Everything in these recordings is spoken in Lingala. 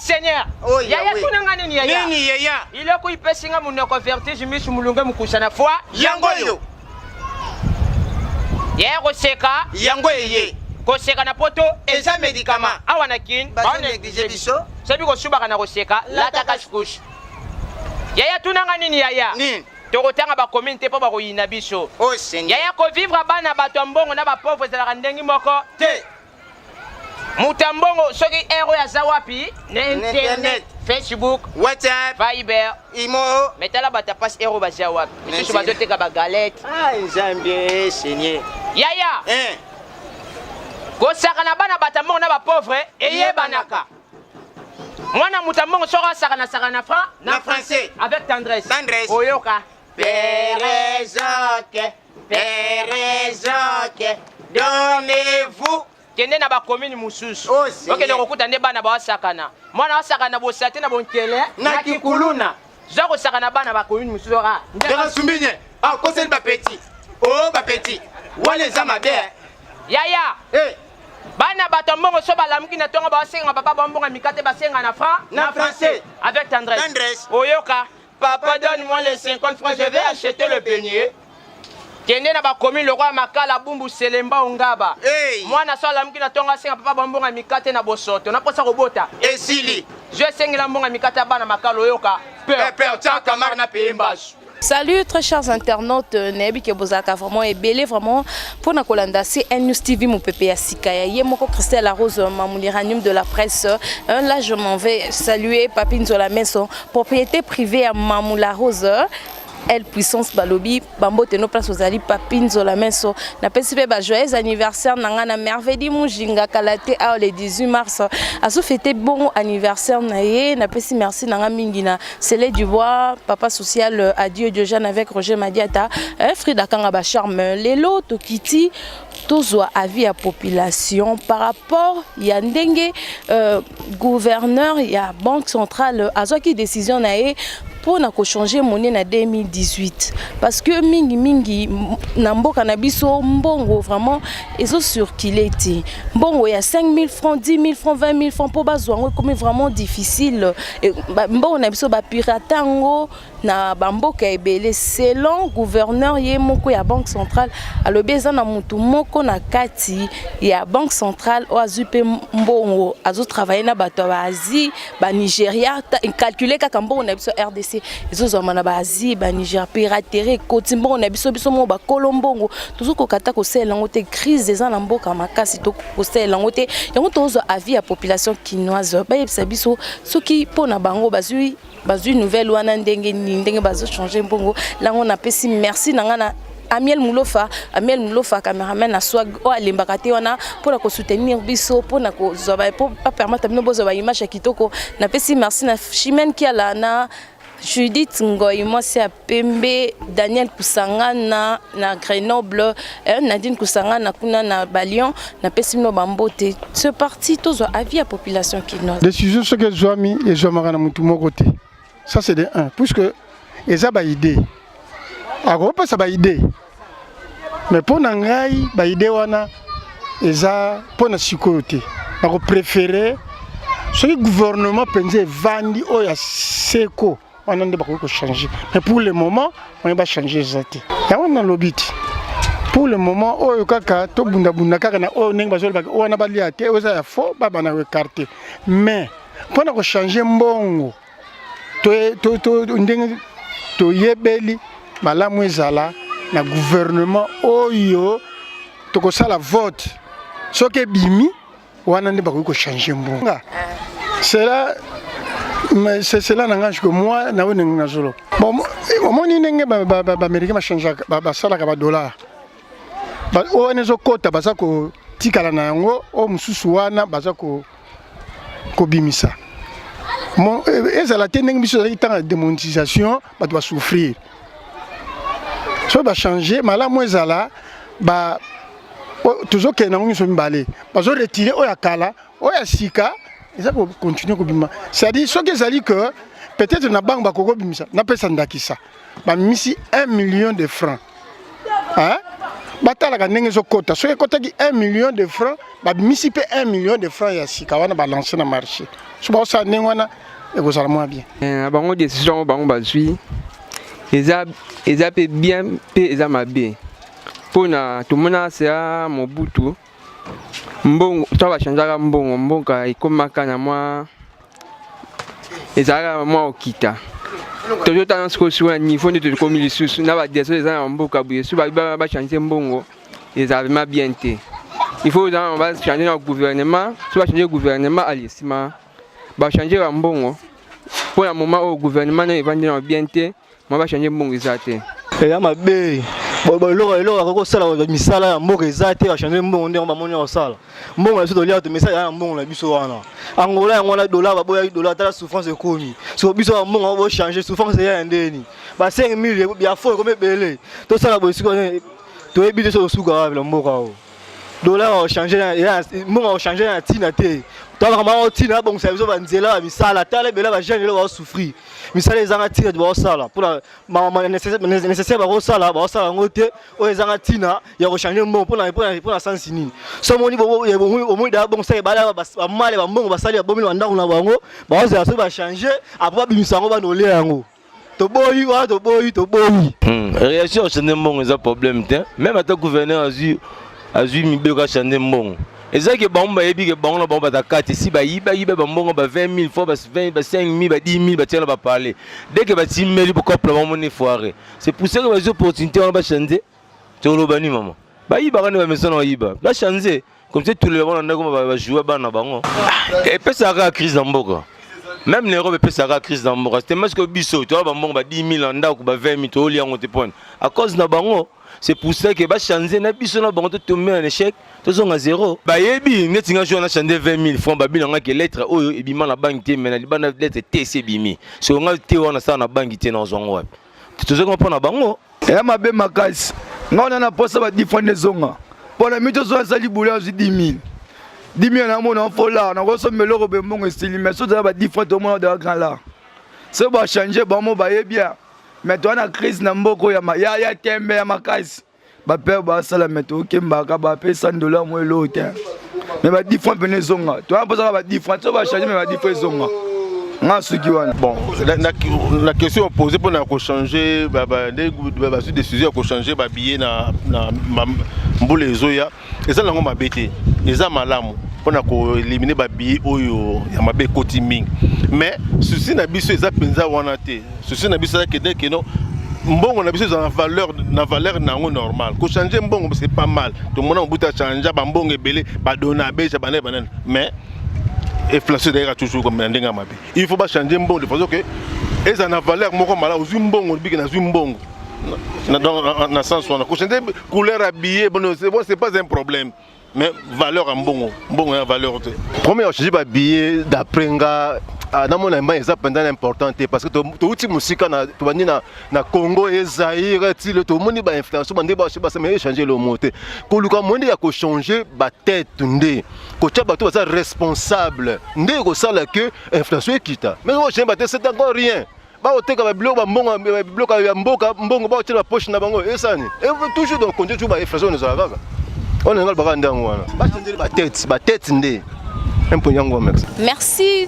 Seigneur. Yaya tunanga nini yaya? Nini yaya? Ile ko ipesinga munoko vertige misu mulunga mukusana foi. Yango yo. Yaya ko seka. Yango yeye. Ko seka na poto eza médicament. Awana kin. Ba négligé biso. Sabi ko suba kana ko seka lata kashkush. Yaya tunanga nini yaya? Nini? Tokotanga ba communauté po ba ko yina biso. Oh Seigneur. Yaya ko vivre bana bato mbongo na ba pauvre za ndengi moko. Te. Mutambongo soki ero ya zawapi na internet, Facebook, WhatsApp, Viber, Imo. metala bata passe ero ba zawapi. Misusu ba doteka ba galette. Ah Nzambe Seigneur. Yaya. Ko saka na bana bata mbongo na ba pauvre eyebanaka. Mwana mutambongo soka saka na franc na français avec tendresse. Tendresse. Oyoka. Pérézoque, Pérézoque, donnez-vous. Kende na ba commune mususu. Oh Seigneur. Okende kokuta nde bana ba sakana. Mwana wasakana bosate na bonkele na kikuluna. Zako sakana bana ba commune mususu ra. Ndeka sumbinye. Ah conseil ba petit. Oh ba petit. Wale za mabe. Yaya. Bana batombongo so balamuki na tonga ba senga papa bambonga mikate ba senga na franc na français avec tendresse. Tendresse. Oyoka. Papa donne-moi les 50 francs, je vais acheter le beignet. Kende na ba commune le roi makala bumbu selemba ongaba. Mwana so alamuki na tonga senga papa bambonga mikate na bosoto. Na posa kobota. Esili. Je sengi la mbonga mikate bana makala oyoka. Père tia kamar na pembas. Salut très chers internautes, Nebi Kebozaka vraiment et belé vraiment pour na kolanda c'est News TV mon pépé ya Sikaya Yemoko Christelle Rose Mamouliranium de la presse. Là je m'en vais saluer Papine Zola Maison, propriété privée à Mamoula Rose. Elle puissance balobi bambo teno place aux ali Papine Zola Maison. Na pesipe ba joyeux anniversaire nanga na merveille mujinga kalate a le 18 mars. Aso fêter bon anniversaire na ye na pesi merci nanga mingina. Célé Dubois, papa social adieu Diogène avec Roger Madiata. Frida Kanga ba charme lelo tokiti tozwa avis à population par rapport ya ndenge gouverneur ya banque centrale azwaki décision na ye pour na ko changer monnaie na 2018 parce que mingi na mboka na biso mbongo vraiment ezo circuler ti mbongo ya 5000 francs 10 000 francs 20 000 francs pour bazwango comme vraiment difficile mbongo na biso ba piratango na bamboka ebele selon gouverneur ye moko ya banque centrale alobi eza na mutu moko na kati ya banque centrale o azupe mbongo azo travailler na bato ba Asie ba Nigeria calculer kaka mbongo na biso RDC ezozoma na ba Asie ba Nigeria piraterie koti mbongo na biso mo ba kolombongo tuzo ko kata ko sela ngote crise eza na mboka makasi to ko sela ngote yango tozo avis ya population kinoise ba yebisa biso soki pona bango bazui nouvelle wana ndenge bazo changer mbongo lango na pesi merci nanga na Amiel Moulofa cameraman na swag o alembaka te wana pour ko soutenir biso pour na ko zoba pour pas permettre mino bozo ba image kitoko na pesi merci na Chimène Kiala na Judith Ngoy moi c'est à Pembe Daniel Kusanga na Grenoble Nadine Kusanga na kuna na Balion na pesi mino bambote ce parti tozo avis à population kinoise décision ce que Zoami et Zomara na mutu moko te ça c'est de 1 puisque eza ba idée ako pesa ba idée mais pour nangai ba idée wana eza pour na sikoyote ako préférer ce gouvernement penze vandi o ya seko on ne va pas changer mais pour le moment on va changer ça ya on a lobiti pour le moment o kaka to bunda kaka na o ninga bazol ba wana ba liate o za ya fo ba bana we carte mais pour na ko changer mbongo to ndenge to yebeli malamu ezala na gouvernement oyo to ko sala vote soke bimi wana nde ba ko changer mbongo c'est cela n'engage que moi na wona na zolo bon mo ni ndenge ba américain ba changer ba sala ka ba dollar ba o nezo kota baza ko tikala na yango o mususu wana baza ko bimisa mon ezala tendeng biso za tanga démonétisation ba doit souffrir so ba changer malamu ezala ba toujours que na ngi so mbale ba zo retirer o ya kala o ya sika ils vont continuer à bimisa c'est-à-dire ce que ça dit que peut-être na banque ba koko bimisa na pesa ndakisa ba misi 1 million de francs hein batalaka ndenge ezokota soki ekotaki 1 million de francs babimisi mpe 1 million de francs ya sika wana balanse na marché so baosala ndenge wana ekozala mwa bien bango décision oyo bango bazwi eza mpe bien mpe eza mabe mpona tomona sea Mobutu mbongo to bachangeaka mbongo mboka ekomaka na mwa ezalaka mwa okita tozotala sikosi wana niveau nde tokomi lisusu na badeso eza na mboka boye so bachange mbongo ezala vraimen bien te il faut ozala bachange na gouvernement so bachange gouvernement ali nsima bachange bambongo mpona moment oyo gouvernement na evandi na bien te mo bachange mbongo eza te eya mabe eloko akokosala misala ya mboka eza te bachange mbongo ndenge bamoni kosala mbongo na biso tolia to misala ya mbongo na biso wana angola yango wana dola baboya dola tala souffrance ekomi so biso ya mbongo bo changer souffrance ya ndeni ba 5000 ya fo comme belé tosala bosiko toyebi te so suka wa mboka o dola o changer ya mbongo o changer ya tina te tala kama o tina bon ça biso ba nzela misala tala bela ba jeune le ba souffrir misala ezanga tina ba sala pour la nécessaire ba sala ngote o ezanga tina ya ko changer mbongo pour la sens nini so moni bo da bon ça ba la ba male ba mbongo ba sali ba bomi wanda na bango ba za so ba changer après bimisango ba no le yango to boyi réaction changer mbongo eza problème te même ata gouverneur azui mibeko changer mbongo ezaki bango bayebi ke bango na bango batakati si bayiba ba mbongo ba 20 000 fois ba 20 ba 5 000 ba 10 000 ba tiela ba parler dès que ba timeli pour couple ba moni foiré c'est pour ça que les opportunités on va changer tolo bani maman bayiba kana ba mesona bayiba ba changer comme ça tout le monde ndako ba jouer bana bango et puis ça a crise dans mboka même les robes peut ça a crise dans mboka c'était parce que biso to ba mbongo ba 10 000 ndako ba 20 000 to li yango te pone à cause na bango. C'est pour ça que ba changer na biso na bango to tomber en échec to zonga zéro ba yebi netinga jo na changer 20 000 francs ba bilanga ke lettre oyo ebima na banque te mais na libana lettre TC bimi so nga te wana sa na banque te na zonga wapi to zonga pona bango ya mabe makasi ngona na posa ba difande zonga pona mito zo sali bula zo 10 000 na mona fola na ko so meloko be mbongo estili mais so za ba difande mona de grand là so ba changer ba mo ba yebia mais toi na crise na mboko ya tembe ya makasi ba père ba sala meto kemba ka ba pe $100 mo lote mais ba different venezonga toi pas ça ba different so ba changer mais ba different zonga ngasuki wana bon la question posée pour na ko changer ba sur décision ko changer ba billet na mbule ezoya eza lango mabete eza malamu pour na ko éliminer ba billet oyo ya mabe koti mingi mais ceci na biso eza penza wana te ceci na biso que dès que non mbongo na biso na valeur nango normal ko changer mbongo c'est pas mal tout le monde on buta changer ba mbongo ebele ba dona beja banane mais inflation d'ailleurs toujours comme ndenga mabe il faut pas changer mbongo de façon que eza na valeur moko mala ozu mbongo biki na zu mbongo na sens on a ko changer couleur habillé bon c'est pas un problème. Mais valeur en bon valeur. Premier changer ba billet d'après nga na mona mba eza pendant important parce que to uti musika na to bani na Congo et Zaïre ti le to moni ba influence ba ndeba ba mais changer le mot ko luka monde ya ko changer ba tête ndé ko tia ba to ba responsable ndé ko sala que inflation kita mais ko changer ba tête c'est encore rien ba oteka ba bloc ba mbongo ya mboka mbongo ba otela poche na bango esani et toujours donc conduire toujours ba inflation ne sera pas. On est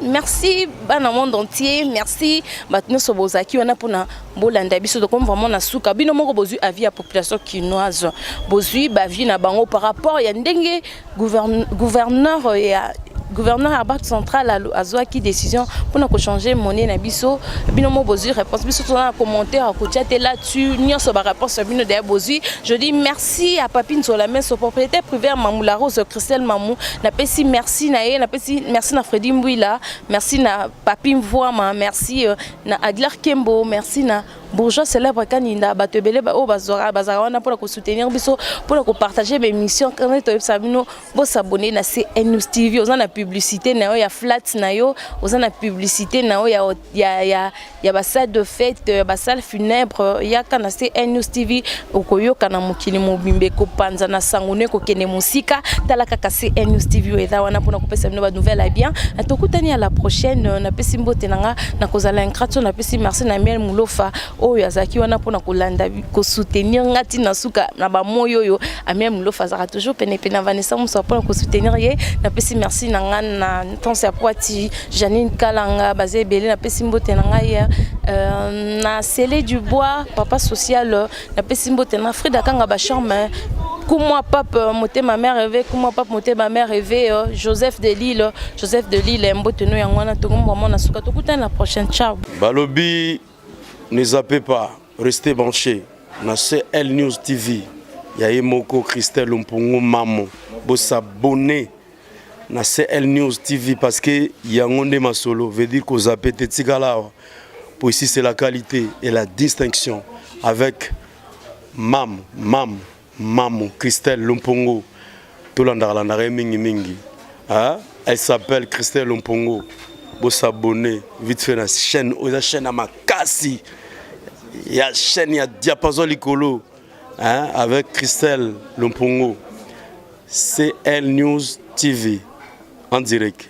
merci bana monde entier merci batno sobozaki wana pona bolanda biso donc vraiment na suka bino moko bozui avis à population quinoise bozui ba vie na bango par rapport ya ndenge gouverneur ya gouverneur à banque centrale a qui décision pour nous changer monnaie na biso bino mo bozui réponse biso dans un commentaire à côté là-dessus nyonso ba réponse bino derrière bozui je dis merci à Papine Solamé son propriétaire privé à Mamou la Rose Christelle Mamou na pesi merci na ye na pesi merci na Freddy Mbouila merci na Papine Voama merci na Aglar Kembo merci na bourgeois célèbre Kaninda batebele ba o bazora bazara pour ko soutenir biso pour ko partager mes missions quand to sabino bo s'abonner na CNews TV aux na publicité na yo ya flat na yo aux na publicité na yo ya ba salle de fête ba salle funèbre ya kana CNews TV okoyo kana mukili mobimbe ko panza na sangone ko kene musika tala kaka CNews TV eza wana pour ko pesa bino ba nouvelle bien atokutani à la prochaine na pesi mbote nanga na kozala un krato na pesi merci na miel mulofa oyo azaki wana pona kolanda ko soutenir ngati na suka na ba moyo yo amem lo fazaka toujours pene Vanessa Moussa pona ko soutenir ye na pesi merci na ngana na temps ya poati Janine Kalanga basé belé na pesi mbote na ngai na Célé du Bois papa social na pesi mbote na Frida Kanga ba charme Comment papa moté ma mère rêvée, comment papa moté ma mère rêvée, Joseph de Lille, mboteno yangwana to vraiment na suka to kuta la prochaine ciao. Balobi ne zappez pas, restez branchés. Na CL News TV. Ya Moko Christelle Lumpungu Mamo. Bo s'abonner na CL News TV parce que yangonde ma solo veut dire que zappé te tigala. Pour ici c'est la qualité et la distinction avec Maman Christelle Lumpungu Tolandara mingi. Elle s'appelle Christelle Lumpungu. Vous s'abonner vite fait la chaîne à Makasi. Il y a chaîne, il y a Diapason Licolo avec Christelle Lumpungu. CL News TV en direct.